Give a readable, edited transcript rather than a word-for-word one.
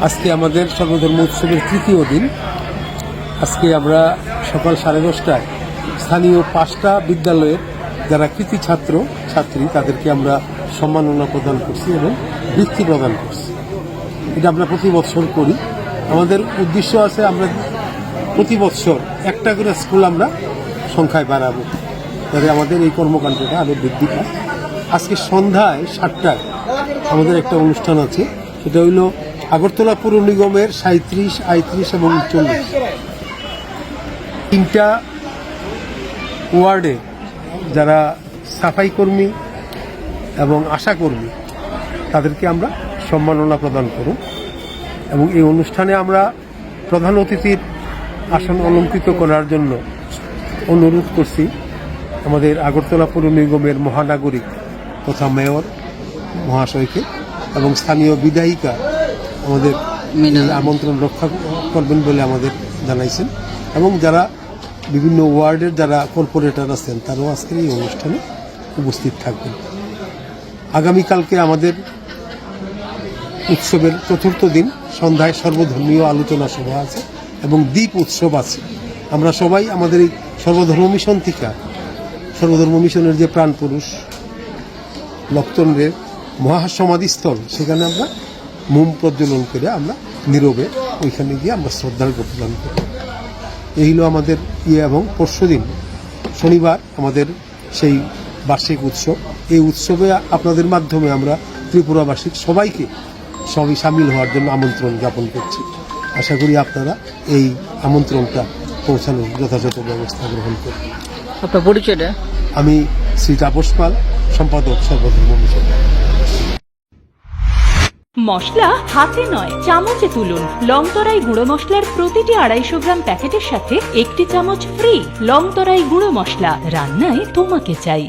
আজকে আমাদের সর্বধর্ম উৎসবের তৃতীয় দিন। আজকে আমরা সকাল 10:30টায় স্থানীয় 5টা বিদ্যালয়ের যারা কৃতি ছাত্র ছাত্রী তাদেরকে আমরা সম্মাননা প্রদান করছি এবং বৃত্তি প্রদান করছি। এটা আমরা প্রতি বছর করি। আমাদের উদ্দেশ্য আছে আমরা প্রতি বছর একটা করে স্কুল আমরা সংখ্যায় বাড়াবো, যাতে আমাদের এই কর্মকাণ্ডটা আরও বৃদ্ধি পায়। আজকে সন্ধ্যায় 7টায় আমাদের একটা অনুষ্ঠান আছে, সেটা হইল আগরতলা পৌর নিগমের 37, 38 এবং 40 তিনটা ওয়ার্ডে যারা সাফাই কর্মী এবং আশা কর্মী তাদেরকে আমরা সম্মাননা প্রদান করব। এবং এই অনুষ্ঠানে আমরা প্রধান অতিথির আসন অলঙ্কৃত করার জন্য অনুরোধ করছি আমাদের আগরতলা পৌর নিগমের মহানাগরিক তথা মেয়র মহাশয়কে, এবং স্থানীয় বিধায়িকা আমাদের আমন্ত্রণ রক্ষা করবেন বলে আমাদের জানাইছেন। এবং যারা বিভিন্ন ওয়ার্ডের যারা কর্পোরেটর আছেন তারাও আজকের এই অনুষ্ঠানে উপস্থিত থাকবেন। আগামীকালকে আমাদের উৎসবের চতুর্থ দিন সন্ধ্যায় সর্বধর্মীয় আলোচনা সভা আছে এবং দ্বীপ উৎসব আছে। আমরা সবাই আমাদের এই সর্বধর্ম মিশন থেকে, সর্বধর্ম মিশনের যে প্রাণপুরুষ লক্ষ্মণের মহাসমাধিস্থল, সেখানে আমরা মোম প্রজ্বলন করে আমরা নীরবে ওইখানে গিয়ে আমরা শ্রদ্ধার্ঘ প্রদান করি। এই হলো আমাদের এবং পরশুদিন শনিবার আমাদের সেই বার্ষিক উৎসব। এই উৎসবে আপনাদের মাধ্যমে আমরা ত্রিপুরাবাসীর সবাইকে সামিল হওয়ার জন্য আমন্ত্রণ জ্ঞাপন করছি। আশা করি আপনারা এই আমন্ত্রণটা পৌঁছানোর যথাযথ ব্যবস্থা গ্রহণ করবেন। আপনার পরিচয়টা? আমি শ্রী তাপস পাল, সম্পাদক সর্বধর্ম মিশন। মশলা হাতে নয় চামচে তুলুন। লংতরাই গুঁড়ো মশলার প্রতিটি 250 গ্রাম প্যাকেটের সাথে 1টি চামচ ফ্রি। লংতরাই গুঁড়ো মশলা, রান্নায় তোমাকে চাই।